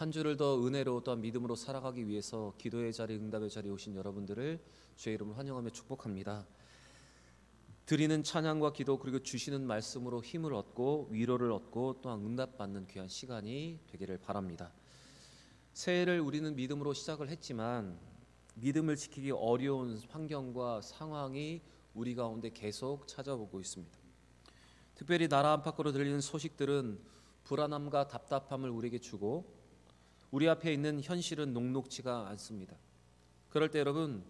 한 주를 더 은혜로 또한 믿음으로 살아가기 위해서 기도의 자리, 응답의 자리에 오신 여러분들을 주의 이름으로 환영하며 축복합니다. 드리는 찬양과 기도 그리고 주시는 말씀으로 힘을 얻고 위로를 얻고 또한 응답받는 귀한 시간이 되기를 바랍니다. 새해를 우리는 믿음으로 시작을 했지만 믿음을 지키기 어려운 환경과 상황이 우리 가운데 계속 찾아오고 있습니다. 특별히 나라 안팎으로 들리는 소식들은 불안함과 답답함을 우리에게 주고 우리 앞에 있는 현실은 녹록지가 않습니다. 그럴 때 여러분,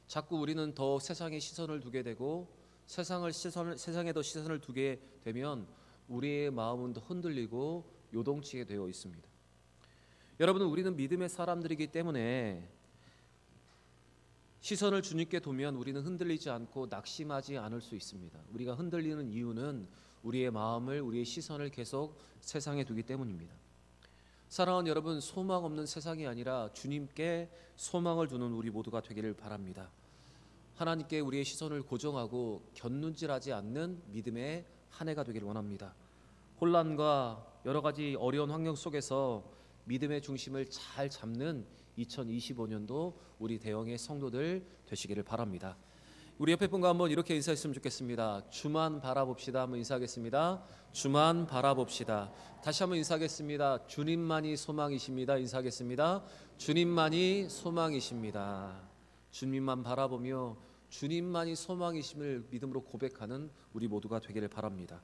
자꾸 우리는 더 세상에 시선을 두게 되고 세상에 더 시선을 두게 되면 우리의 마음은 더 흔들리고 요동치게 되어 있습니다. 여러분, 우리는 믿음의 사람들이기 때문에 시선을 주님께 두면 우리는 흔들리지 않고 낙심하지 않을 수 있습니다. 우리가 흔들리는 이유는 우리의 마음을, 우리의 시선을 계속 세상에 두기 때문입니다. 사랑하는 여러분, 소망 없는 세상이 아니라 주님께 소망을 두는 우리 모두가 되기를 바랍니다. 하나님께 우리의 시선을 고정하고 곁눈질하지 않는 믿음의 한 해가 되기를 원합니다. 혼란과 여러 가지 어려운 환경 속에서 믿음의 중심을 잘 잡는 2025년도 우리 대형의 성도들 되시기를 바랍니다. 우리 옆에 분과 한번 이렇게 인사했으면 좋겠습니다. 주만 바라봅시다. 한번 인사하겠습니다. 주만 바라봅시다. 다시 한번 인사하겠습니다. 주님만이 소망이십니다. 인사하겠습니다. 주님만이 소망이십니다. 주님만 바라보며 주님만이 소망이심을 믿음으로 고백하는 우리 모두가 되기를 바랍니다.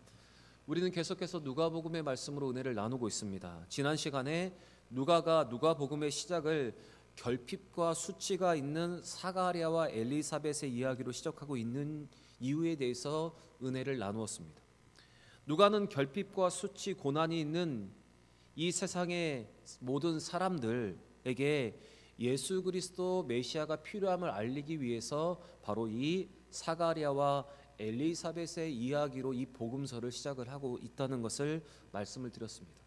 우리는 계속해서 누가복음의 말씀으로 은혜를 나누고 있습니다. 지난 시간에 누가가 누가복음의 시작을 결핍과 수치가 있는 사가랴와 엘리사벳의 이야기로 시작하고 있는 이유에 대해서 은혜를 나누었습니다. 누가는 결핍과 수치, 고난이 있는 이 세상의 모든 사람들에게 예수 그리스도 메시아가 필요함을 알리기 위해서 바로 이 사가랴와 엘리사벳의 이야기로 이 복음서를 시작을 하고 있다는 것을 말씀을 드렸습니다.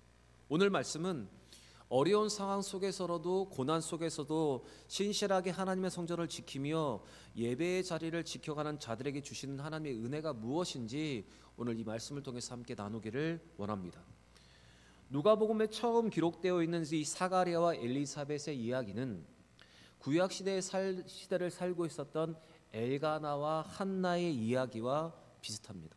오늘 말씀은 어려운 상황 속에서라도 고난 속에서도 신실하게 하나님의 성전을 지키며 예배의 자리를 지켜가는 자들에게 주시는 하나님의 은혜가 무엇인지 오늘 이 말씀을 통해서 함께 나누기를 원합니다. 누가복음에 처음 기록되어 있는 이 사가랴와 엘리사벳의 이야기는 구약 시대를 살고 있었던 엘가나와 한나의 이야기와 비슷합니다.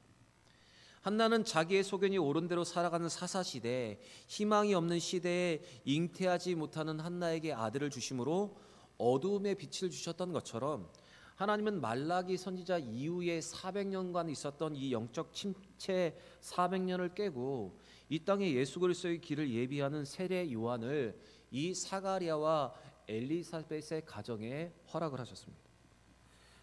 한나는 자기의 소견이 옳은 대로 살아가는 사사시대, 희망이 없는 시대에 잉태하지 못하는 한나에게 아들을 주심으로 어두움의 빛을 주셨던 것처럼 하나님은 말라기 선지자 이후에 400년간 있었던 이 영적 침체 400년을 깨고 이 땅에 예수 그리스도의 길을 예비하는 세례 요한을 이 사가랴와 엘리사벳의 가정에 허락을 하셨습니다.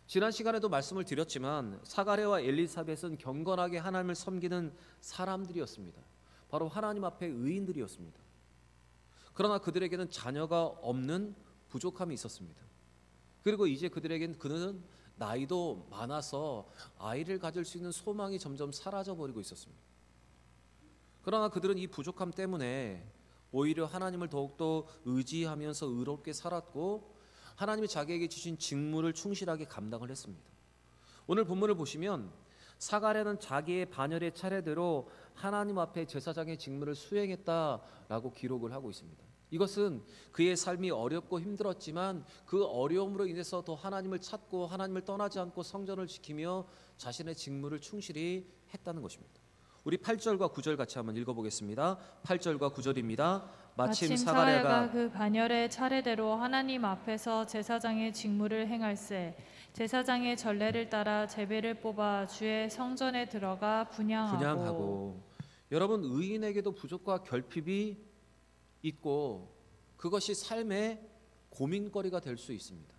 지난 시간에도 말씀을 드렸지만 사가랴와 엘리사벳은 경건하게 하나님을 섬기는 사람들이었습니다. 바로 하나님 앞에 의인들이었습니다. 그러나 그들에게는 자녀가 없는 부족함이 있었습니다. 그리고 이제 그들에게는 그는 나이도 많아서 아이를 가질 수 있는 소망이 점점 사라져버리고 있었습니다. 그러나 그들은 이 부족함 때문에 오히려 하나님을 더욱더 의지하면서 의롭게 살았고 하나님이 자기에게 주신 직무를 충실하게 감당을 했습니다. 오늘 본문을 보시면 사가랴는 자기의 반열의 차례대로 하나님 앞에 제사장의 직무를 수행했다라고 기록을 하고 있습니다. 이것은 그의 삶이 어렵고 힘들었지만 그 어려움으로 인해서 더 하나님을 찾고 하나님을 떠나지 않고 성전을 지키며 자신의 직무를 충실히 했다는 것입니다. 우리 8절과 9절 같이 한번 읽어보겠습니다. 8절과 9절입니다. 마침 사가랴가 그 반열의 차례대로 하나님 앞에서 제사장의 직무를 행할세 제사장의 전례를 따라 제배를 뽑아 주의 성전에 들어가 분향하고. 여러분, 의인에게도 부족과 결핍이 있고 그것이 삶의 고민거리가 될 수 있습니다.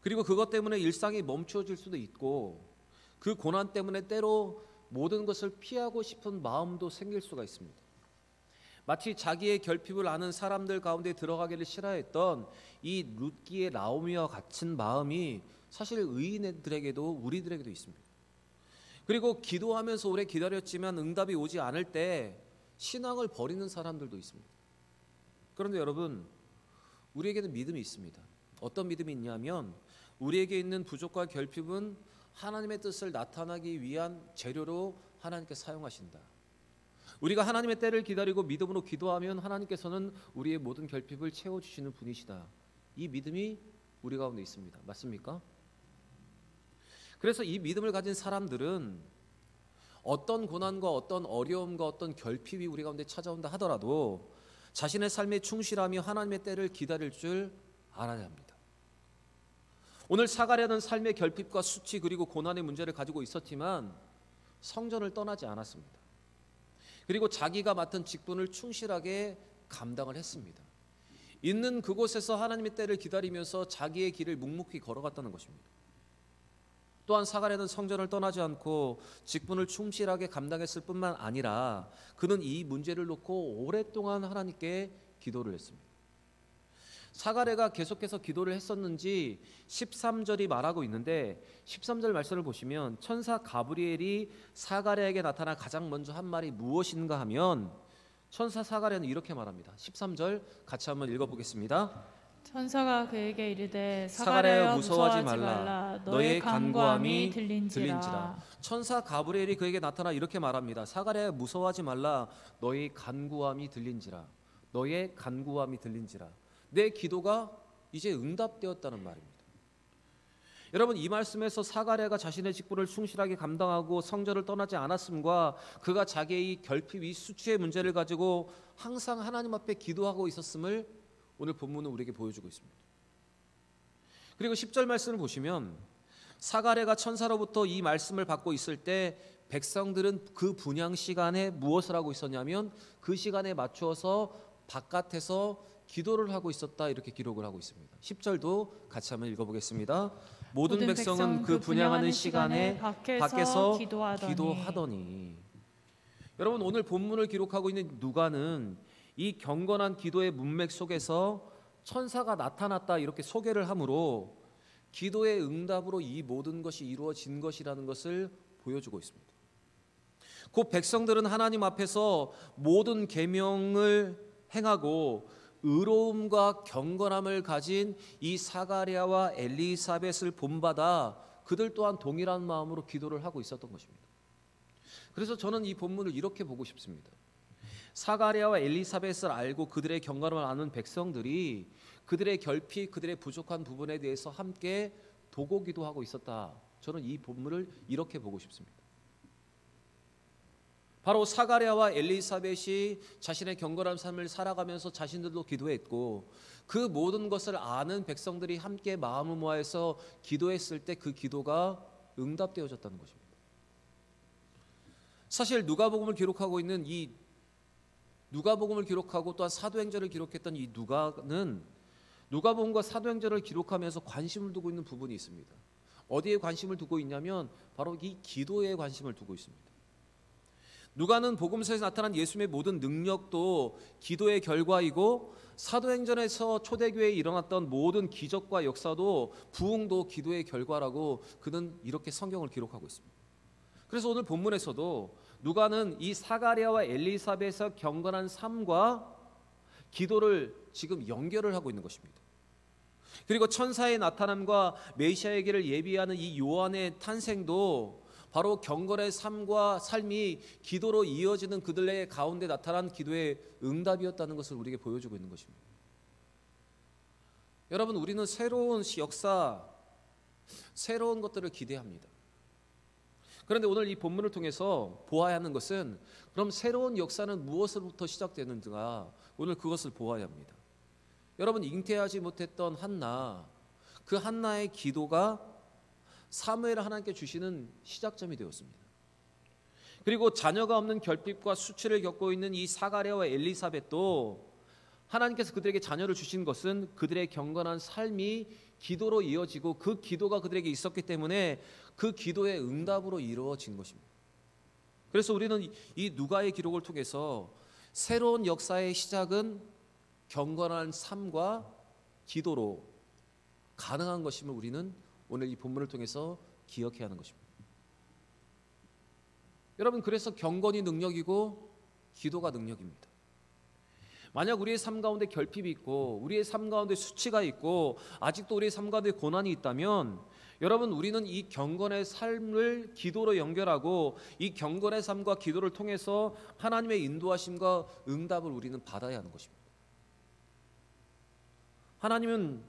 그리고 그것 때문에 일상이 멈춰질 수도 있고 그 고난 때문에 때로 모든 것을 피하고 싶은 마음도 생길 수가 있습니다. 마치 자기의 결핍을 아는 사람들 가운데 들어가기를 싫어했던 이 룻기의 나오미와 같은 마음이 사실 의인들에게도 우리들에게도 있습니다. 그리고 기도하면서 오래 기다렸지만 응답이 오지 않을 때 신앙을 버리는 사람들도 있습니다. 그런데 여러분, 우리에게는 믿음이 있습니다. 어떤 믿음이 있냐면 우리에게 있는 부족과 결핍은 하나님의 뜻을 나타나기 위한 재료로 하나님께 사용하신다. 우리가 하나님의 때를 기다리고 믿음으로 기도하면 하나님께서는 우리의 모든 결핍을 채워주시는 분이시다. 이 믿음이 우리 가운데 있습니다. 맞습니까? 그래서 이 믿음을 가진 사람들은 어떤 고난과 어떤 어려움과 어떤 결핍이 우리 가운데 찾아온다 하더라도 자신의 삶에 충실하며 하나님의 때를 기다릴 줄 알아야 합니다. 오늘 사가랴는 삶의 결핍과 수치 그리고 고난의 문제를 가지고 있었지만 성전을 떠나지 않았습니다. 그리고 자기가 맡은 직분을 충실하게 감당을 했습니다. 있는 그곳에서 하나님의 때를 기다리면서 자기의 길을 묵묵히 걸어갔다는 것입니다. 또한 사가랴는 성전을 떠나지 않고 직분을 충실하게 감당했을 뿐만 아니라 그는 이 문제를 놓고 오랫동안 하나님께 기도를 했습니다. 사가랴가 계속해서 기도를 했었는지 13절이 말하고 있는데 13절 말씀을 보시면 천사 가브리엘이 사가랴에게 나타나 가장 먼저 한 말이 무엇인가 하면 천사 사가랴는 이렇게 말합니다. 13절 같이 한번 읽어보겠습니다. 천사가 그에게 이르되 사가랴여 사가랴여 무서워하지 말라 너의 간구함이 들린지라. 천사 가브리엘이 그에게 나타나 이렇게 말합니다. 사가랴여 무서워하지 말라 너의 간구함이 들린지라. 너의 간구함이 들린지라. 내 기도가 이제 응답되었다는 말입니다. 여러분, 이 말씀에서 사가랴가 자신의 직분을 충실하게 감당하고 성전을 떠나지 않았음과 그가 자기의 결핍, 이 수치의 문제를 가지고 항상 하나님 앞에 기도하고 있었음을 오늘 본문은 우리에게 보여주고 있습니다. 그리고 10절 말씀을 보시면 사가랴가 천사로부터 이 말씀을 받고 있을 때 백성들은 그 분향 시간에 무엇을 하고 있었냐면 그 시간에 맞추어서 바깥에서 기도를 하고 있었다, 이렇게 기록을 하고 있습니다. 10절도 같이 한번 읽어보겠습니다. 모든 백성은 그 분향하는 시간에 밖에서 기도하더니. 여러분, 오늘 본문을 기록하고 있는 누가는 이 경건한 기도의 문맥 속에서 천사가 나타났다 이렇게 소개를 하므로 기도의 응답으로 이 모든 것이 이루어진 것이라는 것을 보여주고 있습니다. 곧 백성들은 하나님 앞에서 모든 계명을 행하고 의로움과 경건함을 가진 이 사가랴와 엘리사벳을 본받아 그들 또한 동일한 마음으로 기도를 하고 있었던 것입니다. 그래서 저는 이 본문을 이렇게 보고 싶습니다. 사가랴와 엘리사벳을 알고 그들의 경건함을 아는 백성들이 그들의 결핍, 그들의 부족한 부분에 대해서 함께 도고 기도하고 있었다. 저는 이 본문을 이렇게 보고 싶습니다. 바로 사가랴와 엘리사벳이 자신의 경건한 삶을 살아가면서 자신들도 기도했고 그 모든 것을 아는 백성들이 함께 마음을 모아서 기도했을 때 그 기도가 응답되어졌다는 것입니다. 사실 누가복음을 기록하고 있는 이 누가복음을 기록하고 또한 사도행전을 기록했던 이 누가는 누가복음과 사도행전을 기록하면서 관심을 두고 있는 부분이 있습니다. 어디에 관심을 두고 있냐면 바로 이 기도에 관심을 두고 있습니다. 누가는 복음서에서 나타난 예수님의 모든 능력도 기도의 결과이고 사도행전에서 초대교회에 일어났던 모든 기적과 역사도 부흥도 기도의 결과라고 그는 이렇게 성경을 기록하고 있습니다. 그래서 오늘 본문에서도 누가는 이 사가랴와 엘리사벳의 경건한 삶과 기도를 지금 연결을 하고 있는 것입니다. 그리고 천사의 나타남과 메시아에게를 예비하는 이 요한의 탄생도 바로 경건의 삶과 삶이 기도로 이어지는 그들의 가운데 나타난 기도의 응답이었다는 것을 우리에게 보여주고 있는 것입니다. 여러분, 우리는 새로운 역사, 새로운 것들을 기대합니다. 그런데 오늘 이 본문을 통해서 보아야 하는 것은 그럼 새로운 역사는 무엇으로부터 시작되는가, 오늘 그것을 보아야 합니다. 여러분, 잉태하지 못했던 한나, 그 한나의 기도가 사무엘을 하나님께 주시는 시작점이 되었습니다. 그리고 자녀가 없는 결핍과 수치를 겪고 있는 이 사가랴와 엘리사벳도 하나님께서 그들에게 자녀를 주신 것은 그들의 경건한 삶이 기도로 이어지고 그 기도가 그들에게 있었기 때문에 그 기도의 응답으로 이루어진 것입니다. 그래서 우리는 이 누가의 기록을 통해서 새로운 역사의 시작은 경건한 삶과 기도로 가능한 것임을 우리는 오늘 이 본문을 통해서 기억해야 하는 것입니다. 여러분, 그래서 경건이 능력이고 기도가 능력입니다. 만약 우리의 삶 가운데 결핍이 있고 우리의 삶 가운데 수치가 있고 아직도 우리의 삶 가운데 고난이 있다면 여러분, 우리는 이 경건의 삶을 기도로 연결하고 이 경건의 삶과 기도를 통해서 하나님의 인도하심과 응답을 우리는 받아야 하는 것입니다. 하나님은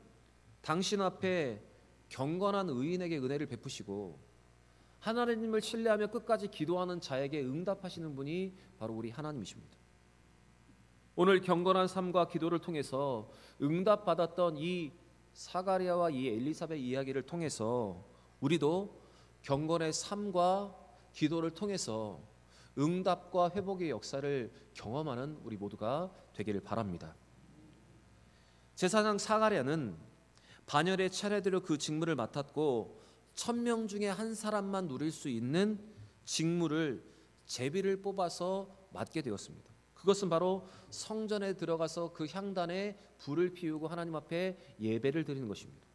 당신 앞에 경건한 의인에게 은혜를 베푸시고 하나님을 신뢰하며 끝까지 기도하는 자에게 응답하시는 분이 바로 우리 하나님이십니다. 오늘 경건한 삶과 기도를 통해서 응답받았던 이 사가랴와 이 엘리사벳 이야기를 통해서 우리도 경건의 삶과 기도를 통해서 응답과 회복의 역사를 경험하는 우리 모두가 되기를 바랍니다. 제사장 사가랴는 반열의 차례대로 그 직무를 맡았고 1000명 중에 한 사람만 누릴 수 있는 직무를 제비를 뽑아서 맡게 되었습니다. 그것은 바로 성전에 들어가서 그 향단에 불을 피우고 하나님 앞에 예배를 드리는 것입니다.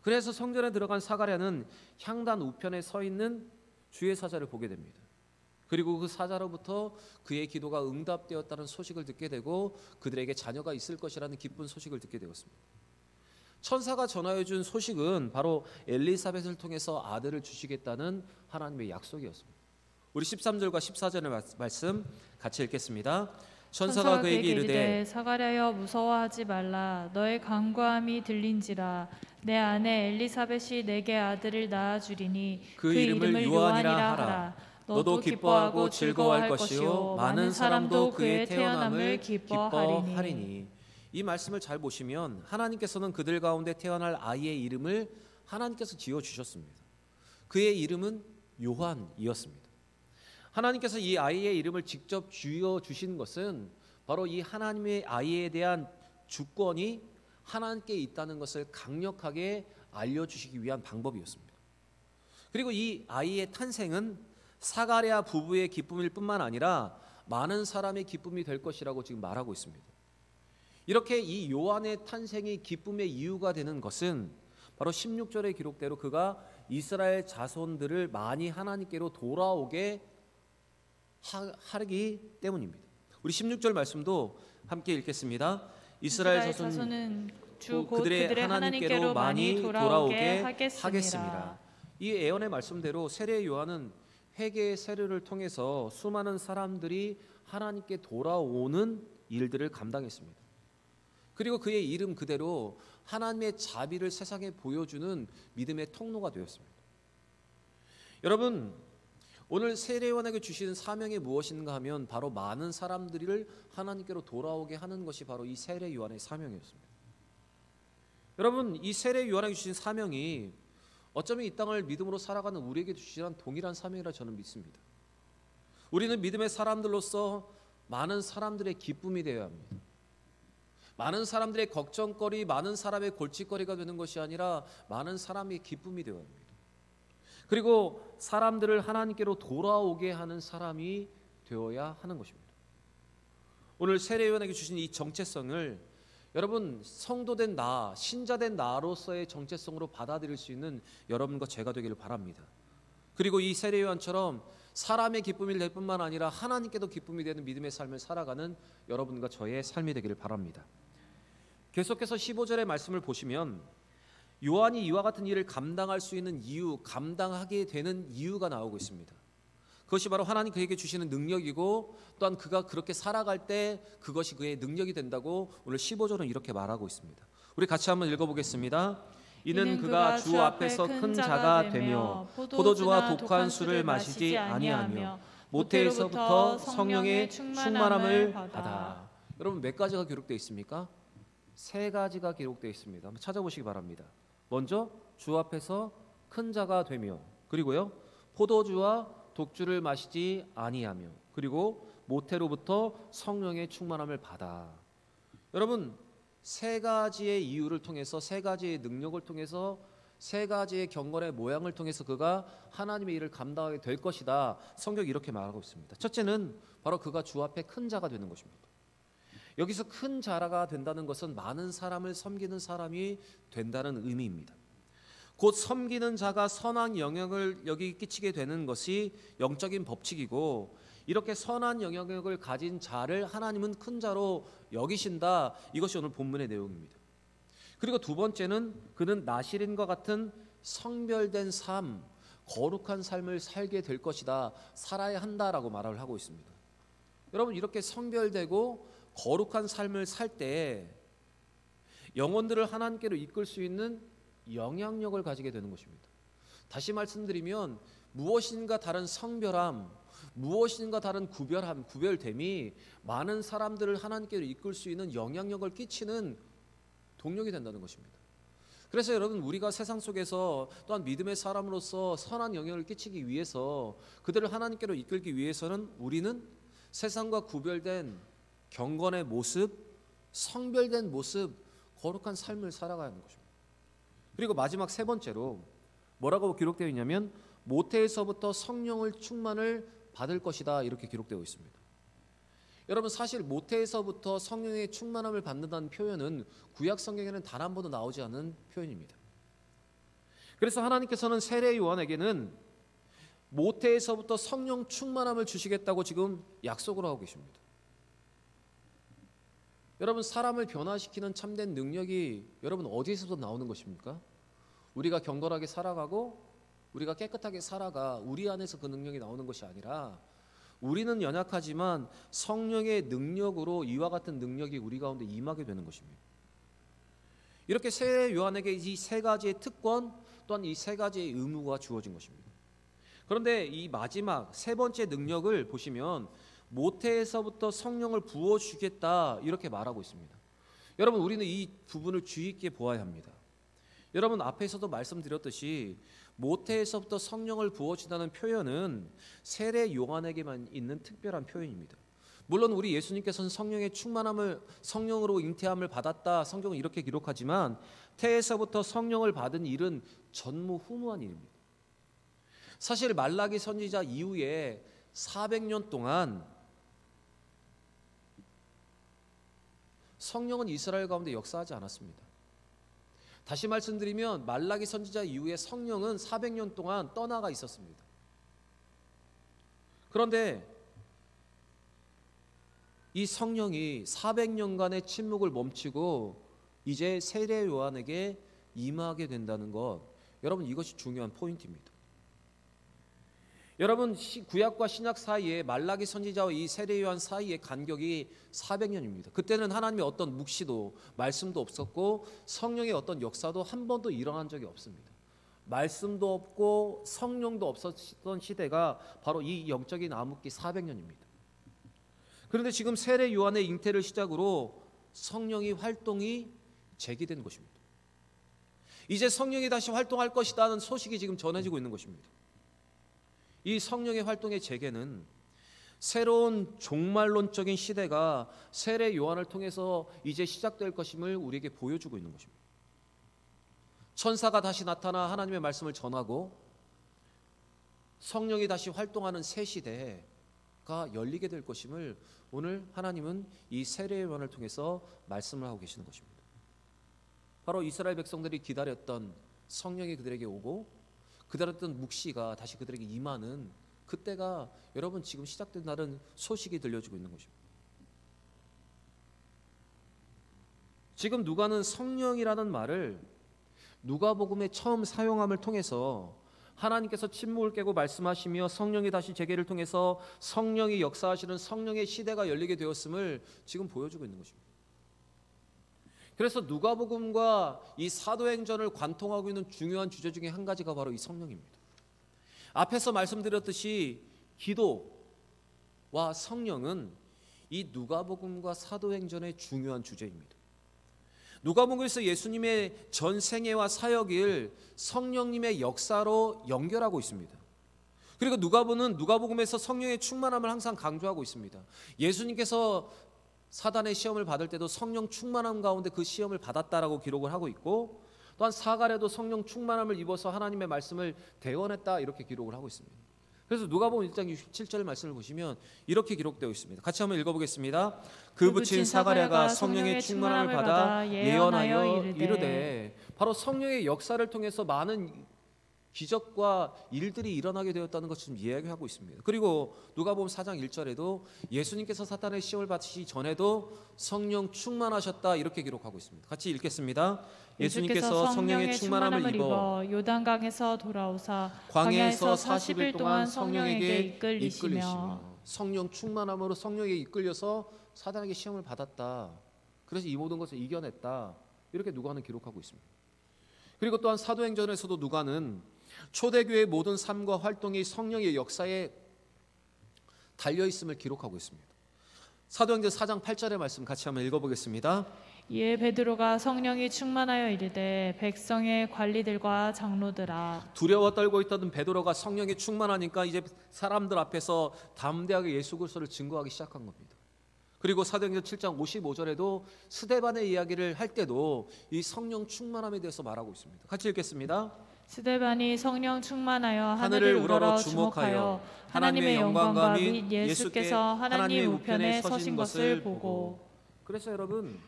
그래서 성전에 들어간 사가랴는 향단 우편에 서 있는 주의 사자를 보게 됩니다. 그리고 그 사자로부터 그의 기도가 응답되었다는 소식을 듣게 되고 그들에게 자녀가 있을 것이라는 기쁜 소식을 듣게 되었습니다. 천사가 전하여 준 소식은 바로 엘리사벳을 통해서 아들을 주시겠다는 하나님의 약속이었습니다. 우리 13절과 14절의 말씀 같이 읽겠습니다. 천사가 그에게 이르되 사가랴여 무서워하지 말라. 너의 간구함이 들린지라. 내 아내 엘리사벳이 내게 아들을 낳아주리니 그 이름을 요한이라 하라. 너도 기뻐하고 즐거워할 것이요 많은 사람도 그의 태어남을 기뻐하리니. 이 말씀을 잘 보시면 하나님께서는 그들 가운데 태어날 아이의 이름을 하나님께서 지어주셨습니다. 그의 이름은 요한이었습니다. 하나님께서 이 아이의 이름을 직접 지어주신 것은 바로 이 하나님의 아이에 대한 주권이 하나님께 있다는 것을 강력하게 알려주시기 위한 방법이었습니다. 그리고 이 아이의 탄생은 사가랴 부부의 기쁨일 뿐만 아니라 많은 사람의 기쁨이 될 것이라고 지금 말하고 있습니다. 이렇게 이 요한의 탄생이 기쁨의 이유가 되는 것은 바로 16절의 기록대로 그가 이스라엘 자손들을 많이 하나님께로 돌아오게 하기 때문입니다. 우리 16절 말씀도 함께 읽겠습니다. 이스라엘 자손은 그들의 하나님께로 많이 돌아오게 하겠습니다. 이 예언의 말씀대로 세례 요한은 회개의 세례를 통해서 수많은 사람들이 하나님께 돌아오는 일들을 감당했습니다. 그리고 그의 이름 그대로 하나님의 자비를 세상에 보여주는 믿음의 통로가 되었습니다. 여러분, 오늘 세례요한에게 주시는 사명이 무엇인가 하면 바로 많은 사람들을 하나님께로 돌아오게 하는 것이 바로 이 세례요한의 사명이었습니다. 여러분, 이 세례요한에게 주신 사명이 어쩌면 이 땅을 믿음으로 살아가는 우리에게 주시는 동일한 사명이라 저는 믿습니다. 우리는 믿음의 사람들로서 많은 사람들의 기쁨이 되어야 합니다. 많은 사람들의 걱정거리, 많은 사람의 골칫거리가 되는 것이 아니라 많은 사람의 기쁨이 되어야 합니다. 그리고 사람들을 하나님께로 돌아오게 하는 사람이 되어야 하는 것입니다. 오늘 세례요한에게 주신 이 정체성을 여러분, 성도된 나, 신자된 나로서의 정체성으로 받아들일 수 있는 여러분과 제가 되기를 바랍니다. 그리고 이 세례요한처럼 사람의 기쁨이 될 뿐만 아니라 하나님께도 기쁨이 되는 믿음의 삶을 살아가는 여러분과 저의 삶이 되기를 바랍니다. 계속해서 15절의 말씀을 보시면 요한이 이와 같은 일을 감당할 수 있는 이유, 감당하게 되는 이유가 나오고 있습니다. 그것이 바로 하나님 그에게 주시는 능력이고 또한 그가 그렇게 살아갈 때 그것이 그의 능력이 된다고 오늘 15절은 이렇게 말하고 있습니다. 우리 같이 한번 읽어보겠습니다. 이는 그가 주 앞에서 큰 자가 되며 포도주와 독한 술을 마시지 아니하며 모태에서부터 성령의 충만함을 받아. 여러분, 몇 가지가 기록되어 있습니까? 3가지가 기록되어 있습니다. 한번 찾아보시기 바랍니다. 먼저 주 앞에서 큰 자가 되며, 그리고요 포도주와 독주를 마시지 아니하며, 그리고 모태로부터 성령의 충만함을 받아. 여러분, 3가지의 이유를 통해서, 3가지의 능력을 통해서, 3가지의 경건의 모양을 통해서 그가 하나님의 일을 감당하게 될 것이다. 성경이 이렇게 말하고 있습니다. 첫째는 바로 그가 주 앞에 큰 자가 되는 것입니다. 여기서 큰 자라가 된다는 것은 많은 사람을 섬기는 사람이 된다는 의미입니다. 곧 섬기는 자가 선한 영향을 여기 끼치게 되는 것이 영적인 법칙이고, 이렇게 선한 영향력을 가진 자를 하나님은 큰 자로 여기신다. 이것이 오늘 본문의 내용입니다. 그리고 두 번째는 그는 나실인과 같은 성별된 삶, 거룩한 삶을 살게 될 것이다, 살아야 한다라고 말을 하고 있습니다. 여러분, 이렇게 성별되고 거룩한 삶을 살 때 영혼들을 하나님께로 이끌 수 있는 영향력을 가지게 되는 것입니다. 다시 말씀드리면 무엇인가 다른 성별함, 무엇인가 다른 구별함, 구별됨이 많은 사람들을 하나님께로 이끌 수 있는 영향력을 끼치는 동력이 된다는 것입니다. 그래서 여러분, 우리가 세상 속에서 또한 믿음의 사람으로서 선한 영향을 끼치기 위해서, 그들을 하나님께로 이끌기 위해서는 우리는 세상과 구별된 경건의 모습, 성별된 모습, 거룩한 삶을 살아가야 하는 것입니다. 그리고 마지막 세 번째로 뭐라고 기록되어 있냐면 모태에서부터 성령을 충만을 받을 것이다, 이렇게 기록되어 있습니다. 여러분, 사실 모태에서부터 성령의 충만함을 받는다는 표현은 구약 성경에는 단 한 번도 나오지 않은 표현입니다. 그래서 하나님께서는 세례 요한에게는 모태에서부터 성령 충만함을 주시겠다고 지금 약속을 하고 계십니다. 여러분, 사람을 변화시키는 참된 능력이 여러분 어디에서부터 나오는 것입니까? 우리가 경건하게 살아가고 우리가 깨끗하게 살아가 우리 안에서 그 능력이 나오는 것이 아니라, 우리는 연약하지만 성령의 능력으로 이와 같은 능력이 우리 가운데 임하게 되는 것입니다. 이렇게 세례 요한에게 이 세 가지의 특권, 또한 이 세 가지의 의무가 주어진 것입니다. 그런데 이 마지막 세 번째 능력을 보시면 모태에서부터 성령을 부어주겠다, 이렇게 말하고 있습니다. 여러분, 우리는 이 부분을 주의 있게 보아야 합니다. 여러분, 앞에서도 말씀드렸듯이 모태에서부터 성령을 부어주다는 표현은 세례 요한에게만 있는 특별한 표현입니다. 물론 우리 예수님께서는 성령의 충만함을, 성령으로 잉태함을 받았다, 성경은 이렇게 기록하지만 태에서부터 성령을 받은 일은 전무후무한 일입니다. 사실 말라기 선지자 이후에 400년 동안 성령은 이스라엘 가운데 역사하지 않았습니다. 다시 말씀드리면 말라기 선지자 이후에 성령은 400년 동안 떠나가 있었습니다. 그런데 이 성령이 400년간의 침묵을 멈추고 이제 세례 요한에게 임하게 된다는 것, 여러분, 이것이 중요한 포인트입니다. 여러분, 구약과 신약 사이에 말라기 선지자와 이 세례 요한 사이의 간격이 400년입니다. 그때는 하나님의 어떤 묵시도 말씀도 없었고 성령의 어떤 역사도 한 번도 일어난 적이 없습니다. 말씀도 없고 성령도 없었던 시대가 바로 이 영적인 암흑기 400년입니다. 그런데 지금 세례 요한의 잉태를 시작으로 성령의 활동이 재개된 것입니다. 이제 성령이 다시 활동할 것이라는 소식이 지금 전해지고 있는 것입니다. 이 성령의 활동의 재개는 새로운 종말론적인 시대가 세례 요한을 통해서 이제 시작될 것임을 우리에게 보여주고 있는 것입니다. 천사가 다시 나타나 하나님의 말씀을 전하고 성령이 다시 활동하는 새 시대가 열리게 될 것임을 오늘 하나님은 이 세례 요한을 통해서 말씀을 하고 계시는 것입니다. 바로 이스라엘 백성들이 기다렸던 성령이 그들에게 오고 기다렸던 묵시가 다시 그들에게 임하는 그때가 여러분 지금 시작된다는 소식이 들려주고 있는 것입니다. 지금 누가는 성령이라는 말을 누가복음의 처음 사용함을 통해서 하나님께서 침묵을 깨고 말씀하시며 성령이 다시 재개를 통해서 성령이 역사하시는 성령의 시대가 열리게 되었음을 지금 보여주고 있는 것입니다. 그래서 누가복음과 이 사도행전을 관통하고 있는 중요한 주제 중에 한 가지가 바로 이 성령입니다. 앞에서 말씀드렸듯이 기도와 성령은 이 누가복음과 사도행전의 중요한 주제입니다. 누가복음에서 예수님의 전 생애와 사역을 성령님의 역사로 연결하고 있습니다. 그리고 누가복음은 누가복음에서 성령의 충만함을 항상 강조하고 있습니다. 예수님께서 사단의 시험을 받을 때도 성령 충만함 가운데 그 시험을 받았다라고 기록을 하고 있고, 또한 사갈에도 성령 충만함을 입어서 하나님의 말씀을 대언했다, 이렇게 기록을 하고 있습니다. 그래서 누가복음 1장 67절 말씀을 보시면 이렇게 기록되어 있습니다. 같이 한번 읽어보겠습니다. 그 붙인 사가랴가 성령의 충만함을 받아 예언하여 이르되, 바로 성령의 역사를 통해서 많은 기적과 일들이 일어나게 되었다는 것을 좀 이야기하고 있습니다. 그리고 누가복음 4장 1절에도 예수님께서 사탄의 시험을 받으시기 전에도 성령 충만하셨다 이렇게 기록하고 있습니다. 같이 읽겠습니다. 예수님께서 성령의 충만함을 입어 요단강에서 돌아오사 광야에서 40일 동안 성령에게 이끌리시며 성령 충만함으로 성령에게 이끌려서 사단에게 시험을 받았다. 그래서 이 모든 것을 이겨냈다. 이렇게 누가는 기록하고 있습니다. 그리고 또한 사도행전에서도 누가는 초대교회의 모든 삶과 활동이 성령의 역사에 달려있음을 기록하고 있습니다. 사도행전 4장 8절의 말씀 같이 한번 읽어보겠습니다. 이에 베드로가 성령이 충만하여 이르되 백성의 관리들과 장로들아. 두려워 떨고 있던 베드로가 성령이 충만하니까 이제 사람들 앞에서 담대하게 예수 그리스도를 증거하기 시작한 겁니다. 그리고 사도행전 7장 55절에도 스데반의 이야기를 할 때도 이 성령 충만함에 대해서 말하고 있습니다. 같이 읽겠습니다. 스데반이 성령 충만하여 하늘을 우러러 주목하여 하나님의 영광과 및 예수께서 하나님의 우편에 서신 것을 보고. 그래서 여러분,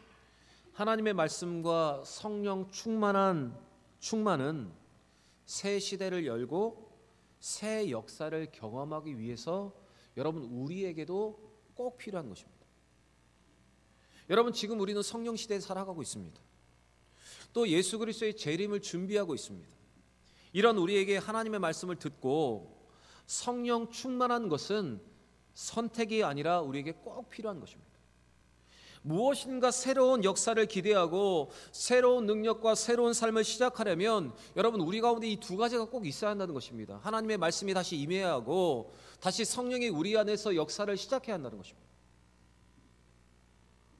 하나님의 말씀과 성령 충만은 새 시대를 열고 새 역사를 경험하기 위해서 여러분 우리에게도 꼭 필요한 것입니다. 여러분, 지금 우리는 성령 시대에 살아가고 있습니다. 또 예수 그리스도의 재림을 준비하고 있습니다. 이런 우리에게 하나님의 말씀을 듣고 성령 충만한 것은 선택이 아니라 우리에게 꼭 필요한 것입니다. 무엇인가 새로운 역사를 기대하고 새로운 능력과 새로운 삶을 시작하려면 여러분 우리 가운데 이 두 가지가 꼭 있어야 한다는 것입니다. 하나님의 말씀이 다시 임해야 하고 다시 성령이 우리 안에서 역사를 시작해야 한다는 것입니다.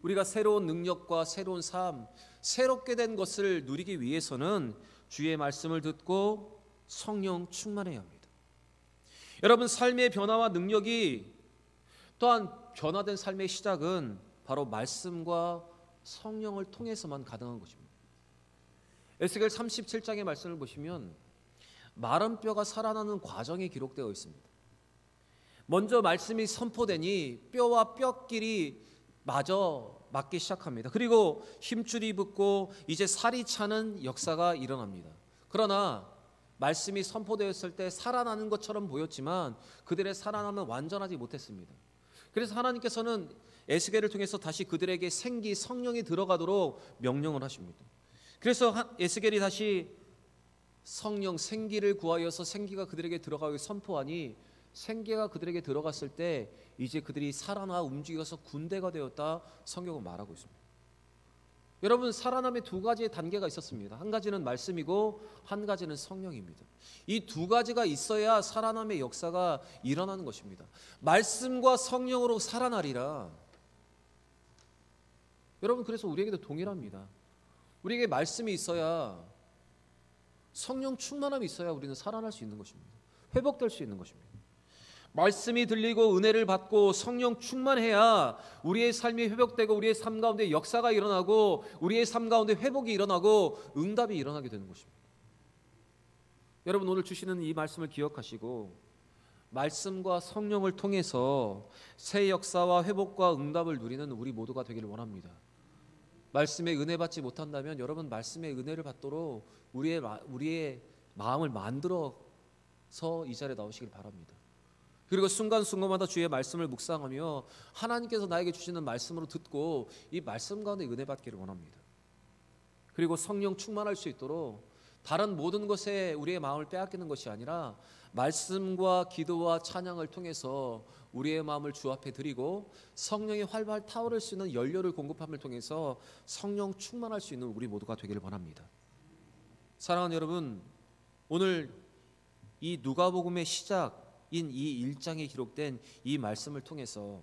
우리가 새로운 능력과 새로운 삶, 새롭게 된 것을 누리기 위해서는 주의 말씀을 듣고 성령 충만해야 합니다. 여러분, 삶의 변화와 능력이 또한 변화된 삶의 시작은 바로 말씀과 성령을 통해서만 가능한 것입니다. 에스겔 37장의 말씀을 보시면 마른 뼈가 살아나는 과정이 기록되어 있습니다. 먼저 말씀이 선포되니 뼈와 뼈끼리 마저 맞기 시작합니다. 그리고 힘줄이 붙고 이제 살이 차는 역사가 일어납니다. 그러나 말씀이 선포되었을 때 살아나는 것처럼 보였지만 그들의 살아남은 완전하지 못했습니다. 그래서 하나님께서는 에스겔을 통해서 다시 그들에게 생기, 성령이 들어가도록 명령을 하십니다. 그래서 에스겔이 다시 성령, 생기를 구하여서 생기가 그들에게 들어가게 선포하니 생기가 그들에게 들어갔을 때 이제 그들이 살아나 움직여서 군대가 되었다, 성경은 말하고 있습니다. 여러분, 살아남의 두 가지의 단계가 있었습니다. 한 가지는 말씀이고 한 가지는 성령입니다. 이 두 가지가 있어야 살아남의 역사가 일어나는 것입니다. 말씀과 성령으로 살아나리라. 여러분, 그래서 우리에게도 동일합니다. 우리에게 말씀이 있어야, 성령 충만함이 있어야 우리는 살아날 수 있는 것입니다. 회복될 수 있는 것입니다. 말씀이 들리고 은혜를 받고 성령 충만해야 우리의 삶이 회복되고 우리의 삶 가운데 역사가 일어나고 우리의 삶 가운데 회복이 일어나고 응답이 일어나게 되는 것입니다. 여러분, 오늘 주시는 이 말씀을 기억하시고 말씀과 성령을 통해서 새 역사와 회복과 응답을 누리는 우리 모두가 되기를 원합니다. 말씀에 은혜 받지 못한다면 여러분, 말씀의 은혜를 받도록 우리의 마음을 만들어서 이 자리에 나오시길 바랍니다. 그리고 순간순간마다 주의 말씀을 묵상하며 하나님께서 나에게 주시는 말씀으로 듣고 이 말씀 가운데 은혜 받기를 원합니다. 그리고 성령 충만할 수 있도록 다른 모든 것에 우리의 마음을 빼앗기는 것이 아니라 말씀과 기도와 찬양을 통해서 우리의 마음을 주 앞에 드리고 성령이 활발 타오를 수 있는 연료를 공급함을 통해서 성령 충만할 수 있는 우리 모두가 되기를 원합니다. 사랑하는 여러분, 오늘 이 누가복음의 시작인 이 1장에 기록된 이 말씀을 통해서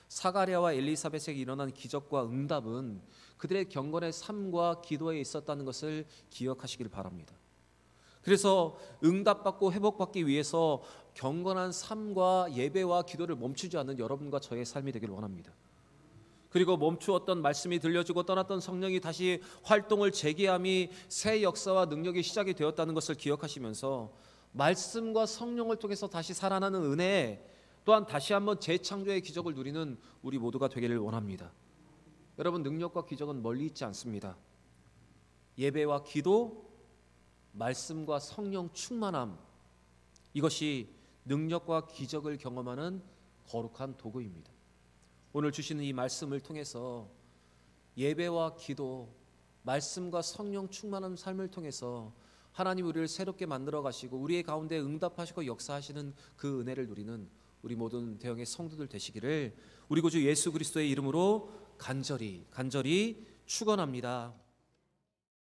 사가랴와 엘리사벳에게 일어난 기적과 응답은 그들의 경건의 삶과 기도에 있었다는 것을 기억하시길 바랍니다. 그래서 응답받고 회복받기 위해서 경건한 삶과 예배와 기도를 멈추지 않는 여러분과 저의 삶이 되기를 원합니다. 그리고 멈추었던 말씀이 들려주고 떠났던 성령이 다시 활동을 재개함이 새 역사와 능력이 시작이 되었다는 것을 기억하시면서 말씀과 성령을 통해서 다시 살아나는 은혜, 또한 다시 한번 재창조의 기적을 누리는 우리 모두가 되기를 원합니다. 여러분, 능력과 기적은 멀리 있지 않습니다. 예배와 기도, 말씀과 성령 충만함, 이것이 능력과 기적을 경험하는 거룩한 도구입니다. 오늘 주시는 이 말씀을 통해서 예배와 기도, 말씀과 성령 충만한 삶을 통해서 하나님 우리를 새롭게 만들어 가시고 우리의 가운데 응답하시고 역사하시는 그 은혜를 누리는 우리 모든 대형의 성도들 되시기를 우리 구주 예수 그리스도의 이름으로 간절히 축원합니다.